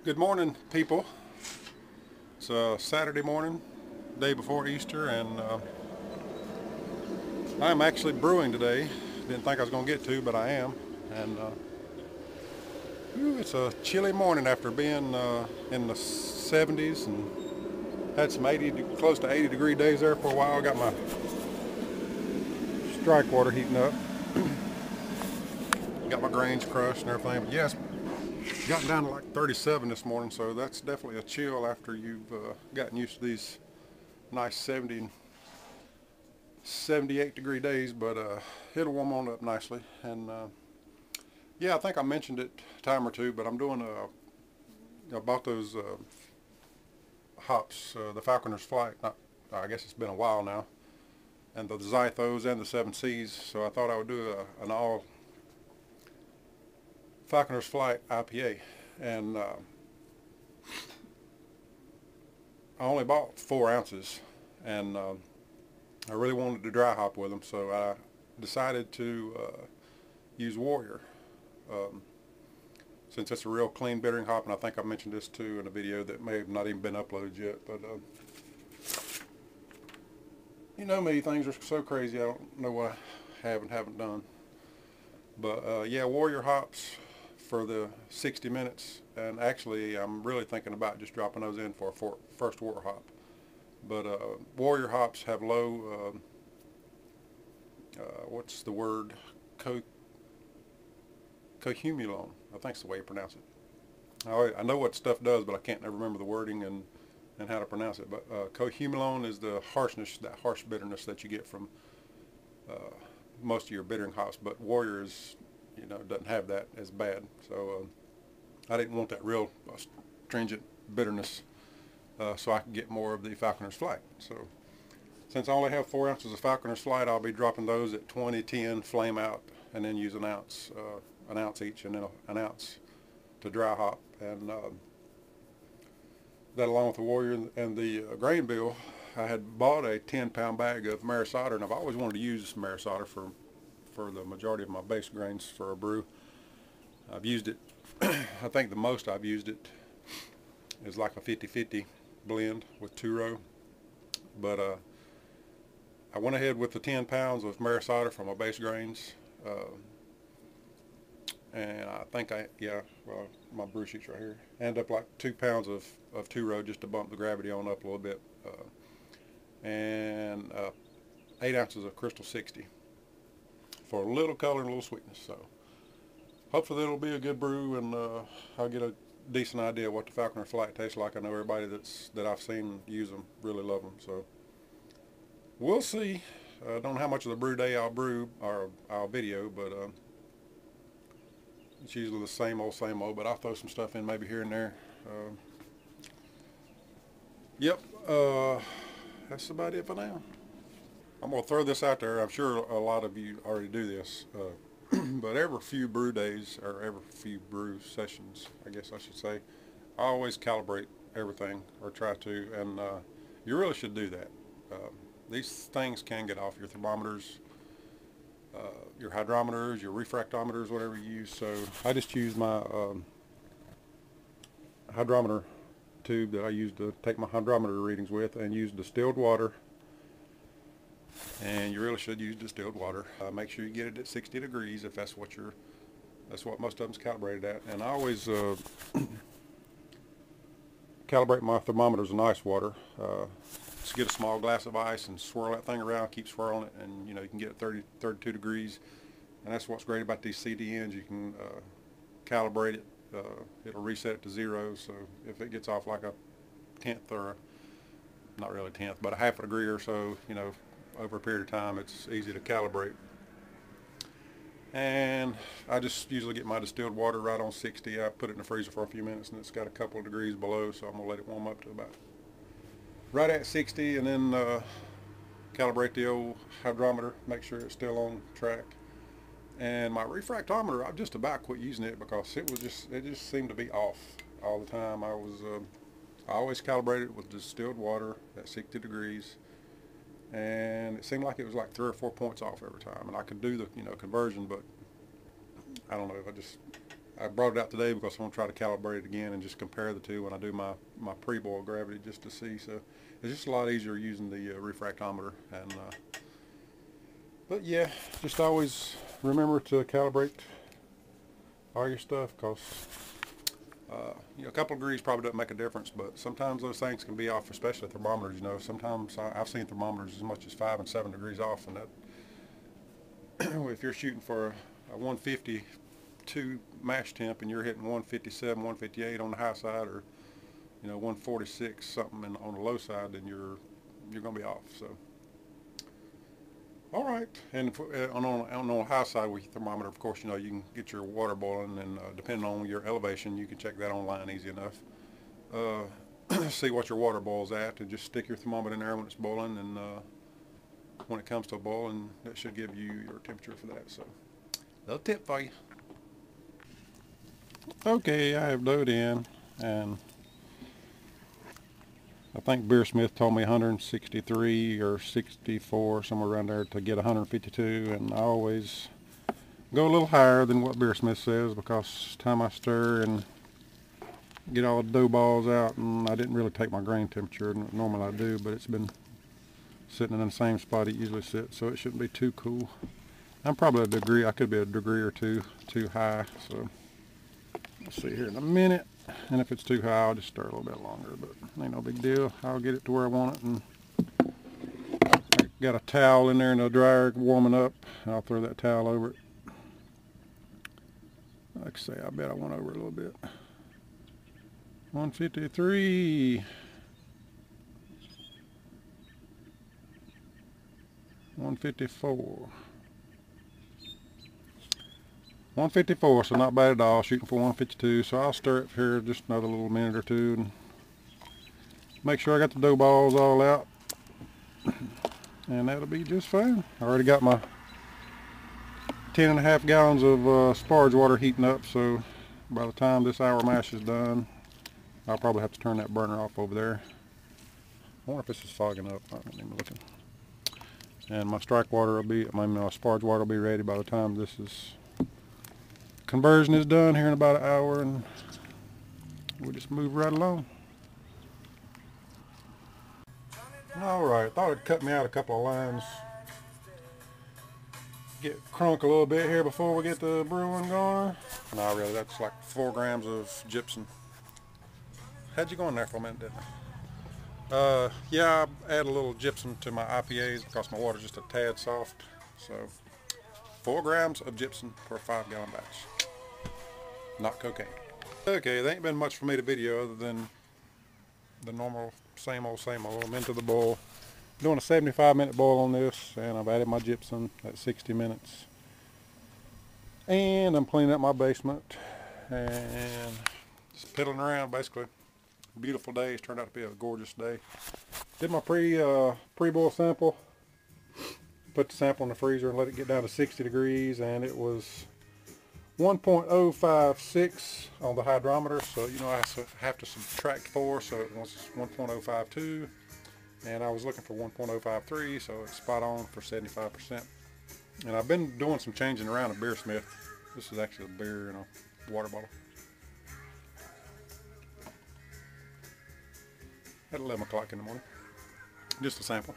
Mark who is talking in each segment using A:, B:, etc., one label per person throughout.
A: Good morning, people. It's Saturday morning, day before Easter, and I'm actually brewing today. Didn't think I was going to get to, but I am. And it's a chilly morning after being in the 70s and had some close to 80 degree days there for a while. Got my strike water heating up. Got my grains crushed and everything. But yes, gotten down to like 37 this morning, so that's definitely a chill after you've gotten used to these nice 78 degree days, but it'll warm on up nicely. And yeah, I think I mentioned it a time or two, but I'm doing I bought those hops, the Falconer's Flight. I guess it's been a while now, and the Zythos and the 7Cs. So I thought I would do an all Falconer's Flight IPA, and I only bought 4 ounces, and I really wanted to dry hop with them, so I decided to use Warrior. Um, since it's a real clean bittering hop, and I think I mentioned this too in a video that may have not even been uploaded yet, but you know me, things are so crazy, I don't know what I have and haven't done. But yeah, Warrior hops for the 60 minutes, and actually I'm really thinking about just dropping those in for a first wort hop. But Warrior hops have low, what's the word, cohumulone, I think that's the way you pronounce it. I know what stuff does, but I can't never remember the wording and how to pronounce it. But cohumulone is the harshness, that harsh bitterness that you get from most of your bittering hops. But Warrior is, doesn't have that as bad. So I didn't want that real stringent bitterness, so I could get more of the Falconer's Flight. So since I only have 4 ounces of Falconer's Flight, I'll be dropping those at 20, 10, flame out, and then use an ounce each, and then an ounce to dry hop. And that, along with the Warrior and the grain bill, I had bought a 10-pound bag of Maris Otter, and I've always wanted to use Maris Otter for the majority of my base grains for a brew. I've used it, I think the most I've used it is like a 50-50 blend with 2-row. But I went ahead with the 10 pounds of Maris Otter for my base grains. And I think well, my brew sheet's right here. End up like 2 pounds of 2-row just to bump the gravity on up a little bit. And 8 ounces of Crystal 60 for a little color and a little sweetness. So hopefully it'll be a good brew, and I'll get a decent idea of what the Falconer Flight tastes like. I know everybody that I've seen use them really love them. So we'll see. I don't know how much of the brew day I'll brew or I'll video, but it's usually the same old, but I'll throw some stuff in maybe here and there. Yep, that's about it for now. I'm going to throw this out there. I'm sure a lot of you already do this, but every few brew days, or every few brew sessions, I guess I should say, I always calibrate everything, or try to, and you really should do that. These things can get off, your thermometers, your hydrometers, your refractometers, whatever you use. So I just use my hydrometer tube that I use to take my hydrometer readings with, and use distilled water. And you really should use distilled water. Make sure you get it at 60 degrees if that's what most of them's calibrated at. And I always calibrate my thermometers in ice water. Just get a small glass of ice and swirl that thing around, keep swirling it, and you can get it 30, 32 degrees. And that's what's great about these CDNs. You can calibrate it. It'll reset it to 0. So if it gets off like a tenth, or not really a tenth, but a half a degree or so, over a period of time, it's easy to calibrate. And I just usually get my distilled water right on 60. I put it in the freezer for a few minutes, and it's got a couple of degrees below, so I'm going to let it warm up to about right at 60, and then calibrate the old hydrometer, make sure it's still on track. And my refractometer, I've just about quit using it because it just seemed to be off all the time. I always calibrated it with distilled water at 60 degrees, and it seemed like it was like 3 or 4 points off every time. And I could do the conversion, but I don't know, I brought it out today because I want to try to calibrate it again and just compare the two when I do my pre-boil gravity, just to see. So it's just a lot easier using the refractometer. And but yeah, just always remember to calibrate all your stuff, because you know, a couple of degrees probably doesn't make a difference, but sometimes those things can be off, especially thermometers. You know, sometimes I've seen thermometers as much as 5 and 7 degrees off, and that if you're shooting for a 152 mash temp and you're hitting 157, 158 on the high side, or you know 146 something on the low side, then you're going to be off. So all right, and on the high side with your thermometer, of course, you know, you can get your water boiling, and depending on your elevation, you can check that online easy enough. See what your water boils at, and just stick your thermometer in there when it's boiling, and when it comes to a boil, and that should give you your temperature for that. So, little tip for you. Okay, I have dough'd in, and I think Beersmith told me 163 or 64, somewhere around there, to get 152, and I always go a little higher than what Beersmith says, because time I stir and get all the dough balls out, and I didn't really take my grain temperature. Normally I do, but it's been sitting in the same spot it usually sits, so it shouldn't be too cool. I'm probably a degree, I could be a degree or two too high, so we'll see here in a minute. And if it's too high, I'll just stir a little bit longer, but ain't no big deal. I'll get it to where I want it, and I got a towel in there in the dryer warming up, and I'll throw that towel over it. Like I say, I bet I went over it a little bit. 153. 154. 154, so not bad at all, shooting for 152, so I'll stir it here just another little minute or two and make sure I got the dough balls all out, and that'll be just fine. I already got my 10.5 gallons of sparge water heating up, so by the time this hour mash is done, I'll probably have to turn that burner off over there. I wonder if this is fogging up. I haven't even looking. And my strike water will be, my sparge water will be ready by the time this is conversion is done here in about an hour, and we'll just move right along. Alright, thought it'd cut me out a couple of lines. Get crunk a little bit here before we get the brewing going. No, really, that's like 4 grams of gypsum. Had you going there for a minute, didn't I? Yeah, I add a little gypsum to my IPAs because my water's just a tad soft. So 4 grams of gypsum per 5-gallon batch. Not cocaine. Okay, there ain't been much for me to video other than the normal same old. I'm into the boil. Doing a 75-minute boil on this, and I've added my gypsum at 60 minutes. And I'm cleaning up my basement and just piddling around basically. Beautiful day. It's turned out to be a gorgeous day. Did my pre-boil sample. Put the sample in the freezer and let it get down to 60 degrees, and it was 1.056 on the hydrometer, so you know I have to subtract 4, so it was 1.052, and I was looking for 1.053, so it's spot on for 75%. And I've been doing some changing around at Beersmith. This is actually a beer in a water bottle. At 11 o'clock in the morning. Just a sample.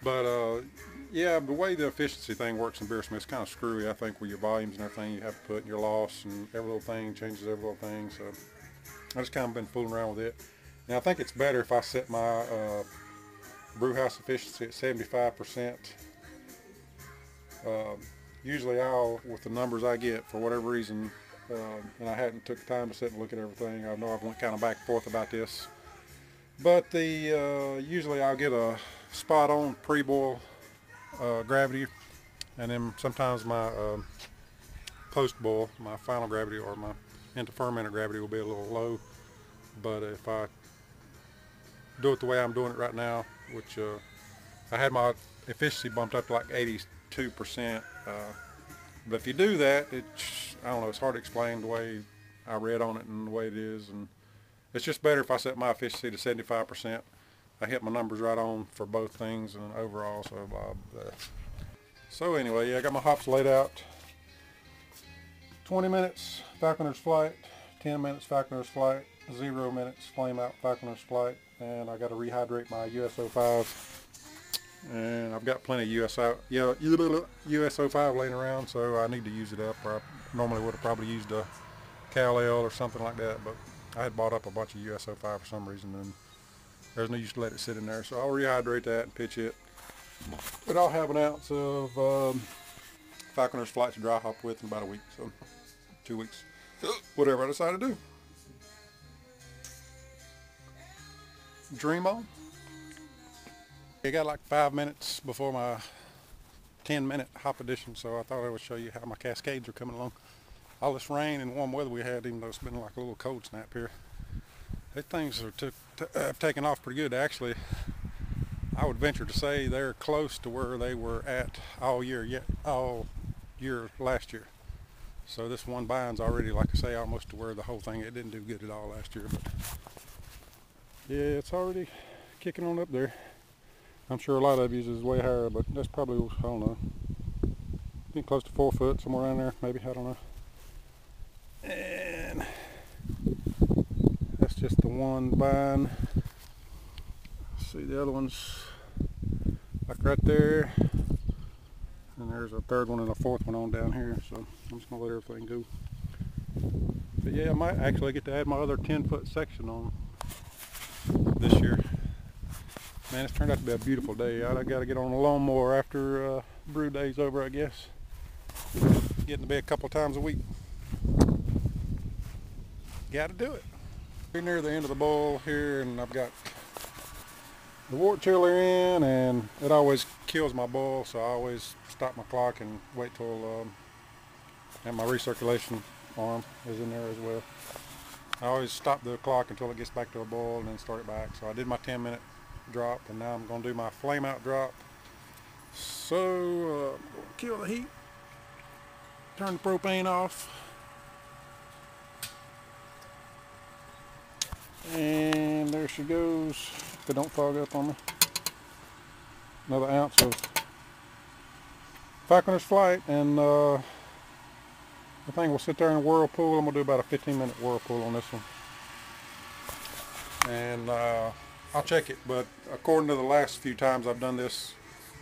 A: But yeah, the way the efficiency thing works in Beersmith is kind of screwy, I think, with your volumes and everything you have to put in your loss, and every little thing changes every little thing. So I just kind of been fooling around with it. Now I think it's better if I set my brew house efficiency at 75%. Usually with the numbers I get, for whatever reason, and I hadn't took the time to sit and look at everything. I know I've went kind of back and forth about this, but usually I'll get a spot on pre-boil gravity, and then sometimes my post-boil, my final gravity or my interfermented gravity will be a little low. But if I do it the way I'm doing it right now, which I had my efficiency bumped up to like 82%, but if you do that, I don't know, it's hard to explain the way I read on it and the way it is, and it's just better if I set my efficiency to 75%. I hit my numbers right on for both things and overall, so anyway, yeah, I got my hops laid out. 20 minutes Falconer's flight, 10 minutes Falconer's flight, 0 minutes flame out Falconer's flight, and I got to rehydrate my USO5. And I've got plenty of USO5 laying around, so I need to use it up. Or I normally would have probably used a Cal-L or something like that, but I had bought up a bunch of USO5 for some reason, and there's no use to let it sit in there. So I'll rehydrate that and pitch it. But I'll have an ounce of Falconer's flight to dry hop with in about a week, so 2 weeks, whatever I decide to do. Dream on. I got like 5 minutes before my 10-minute hop edition, so I thought I would show you how my cascades are coming along. All this rain and warm weather we had, even though it's been like a little cold snap here, these things are taken off pretty good. Actually, I would venture to say they're close to where they were at all year last year. So this one bind's already, like I say, almost to where the whole thing, it didn't do good at all last year, but yeah, it's already kicking on up there. I'm sure a lot of you is way higher, but that's probably, I don't know, I think close to 4 foot, somewhere around there, maybe, I don't know. And that's just the one vine. See, the other one's like right there, and there's a third one and a fourth one on down here, so I'm just gonna let everything go. But yeah, I might actually get to add my other 10-foot section on this year. Man, it's turned out to be a beautiful day. I got to get on a lawnmower after brew day's over, I guess. Getting to bed a couple times a week. Got to do it. We're near the end of the bowl here, and I've got the wort chiller in, and it always kills my boil, so I always stop my clock and wait till, and my recirculation arm is in there as well. I always stop the clock until it gets back to a boil and then start it back. So I did my 10-minute drop, and now I'm going to do my flame out drop. So I'm going to kill the heat, turn the propane off, and there she goes. If it don't fog up on me. Another ounce of Falconer's flight, and the thing will sit there in a whirlpool. I'm going to do about a 15-minute whirlpool on this one. And I'll check it, but according to the last few times I've done this,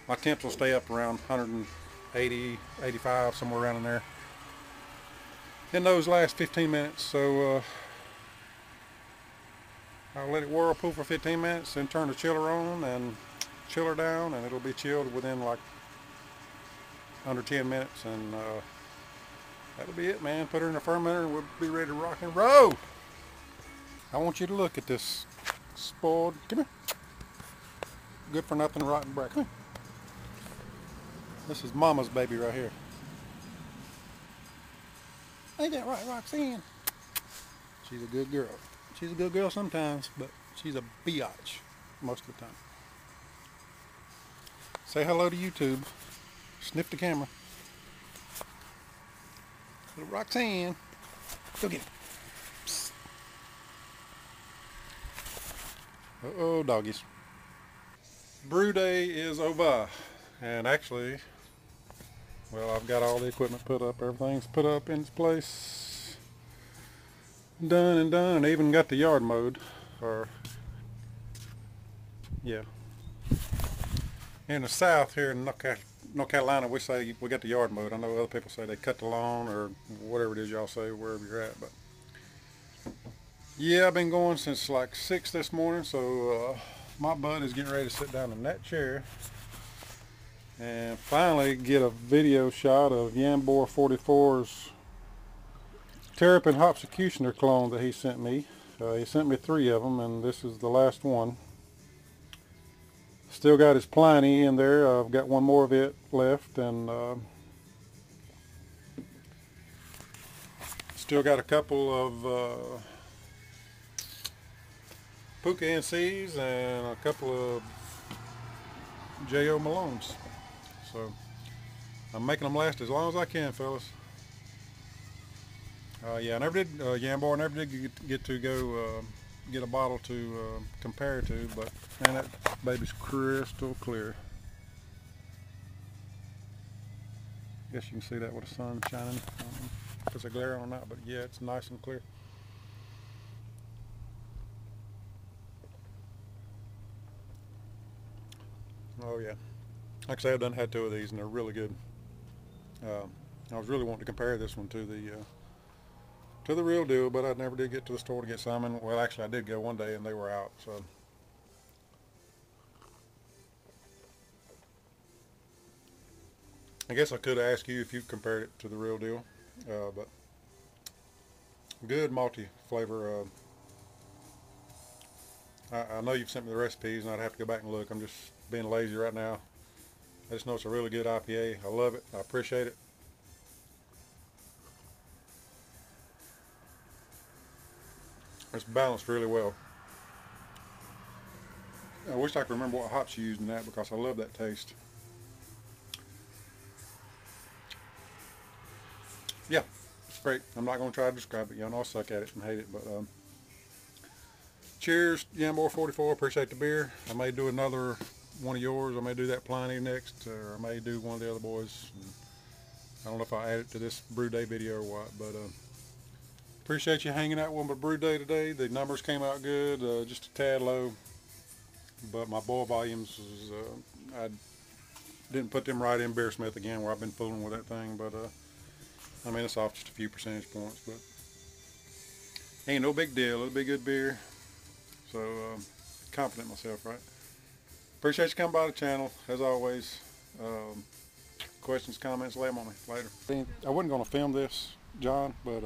A: my temps will stay up around 180, 85, somewhere around in there in those last 15 minutes. So I'll let it whirlpool for 15 minutes, then turn the chiller on and chiller down, and it'll be chilled within like under 10 minutes, and that'll be it, man. Put her in the fermenter and we'll be ready to rock and roll. I want you to look at this spoiled, come here, good for nothing rotten brat. Come here. This is Mama's baby right here. Ain't that right, Roxanne? She's a good girl. She's a good girl sometimes, but she's a biatch most of the time. Say hello to YouTube. Sniff the camera. Little Roxanne. Go get it. Psst. Uh-oh, doggies. Brew day is over. And actually, well, I've got all the equipment put up. Everything's put up in its place. Done and done. And I even got the yard mowed. Or, yeah. In the south here in North Carolina, we say we got the yard mowed. I know other people say they cut the lawn or whatever it is y'all say, wherever you're at. But yeah, I've been going since like 6 this morning, so my bud is getting ready to sit down in that chair and finally get a video shot of Yambor 44's Terrapin Hopsecutioner clone that he sent me. He sent me 3 of them, and this is the last one. Still got his Pliny in there. I've got one more of it left, and still got a couple of Puka NCs and a couple of J.O. Malones. So I'm making them last as long as I can, fellas. Yeah, I never did Yambor. Never did get to go get a bottle to compare to, but man, that baby's crystal clear. Guess you can see that with the sun shining on them. if it's a glare on or not, but yeah, it's nice and clear. Oh yeah, like I say, I've done had 2 of these and they're really good. I was really wanting to compare this one to the real deal, but I never did get to the store to get some. And well, actually, I did go one day and they were out. So I guess I could ask you if you compared it to the real deal, but good malty flavor. I know you've sent me the recipes, and I'd have to go back and look. I'm just being lazy right now. I just know it's a really good IPA. I love it. I appreciate it. It's balanced really well. I wish I could remember what hops you used in that, because I love that taste. Yeah, it's great. I'm not going to try to describe it. Y'all know I suck at it and hate it, but cheers, Yambor 44. Appreciate the beer. I may do another one of yours. I may do that Pliny next, or I may do one of the other boys. I don't know if I'll add it to this brew day video or what, but appreciate you hanging out with my brew day today. The numbers came out good, just a tad low, but my boil volumes was, I didn't put them right in Beersmith again, where I've been fooling with that thing, but I mean, it's off just a few percentage points, but ain't no big deal. It'll be good beer. So confident myself, right? Appreciate you coming by the channel as always. Questions, comments, lay them on me later. I wasn't going to film this, John, but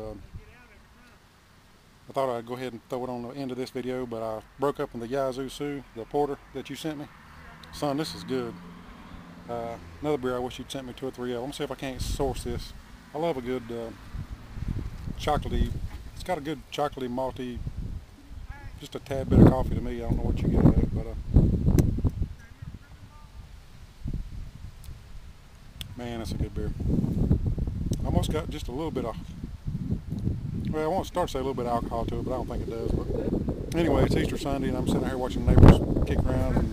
A: I thought I'd go ahead and throw it on the end of this video. But I broke up in the Yazoo Sioux, the porter that you sent me. Son, this is good. Another beer I wish you'd sent me 2 or 3 of. I'm gonna see if I can't source this. I love a good chocolatey. It's got a good chocolatey, malty, just a tad bit of coffee to me. I don't know what you get out of it, but man, that's a good beer. Almost got just a little bit of, well, I want to start to say a little bit of alcohol to it, but I don't think it does. But anyway, it's Easter Sunday, and I'm sitting here watching the neighbors kick around, and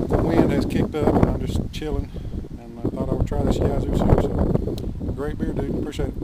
A: the wind has kicked up, and I'm just chilling. And I thought I would try this Yazoo Sioux. So great beer, dude. Appreciate it.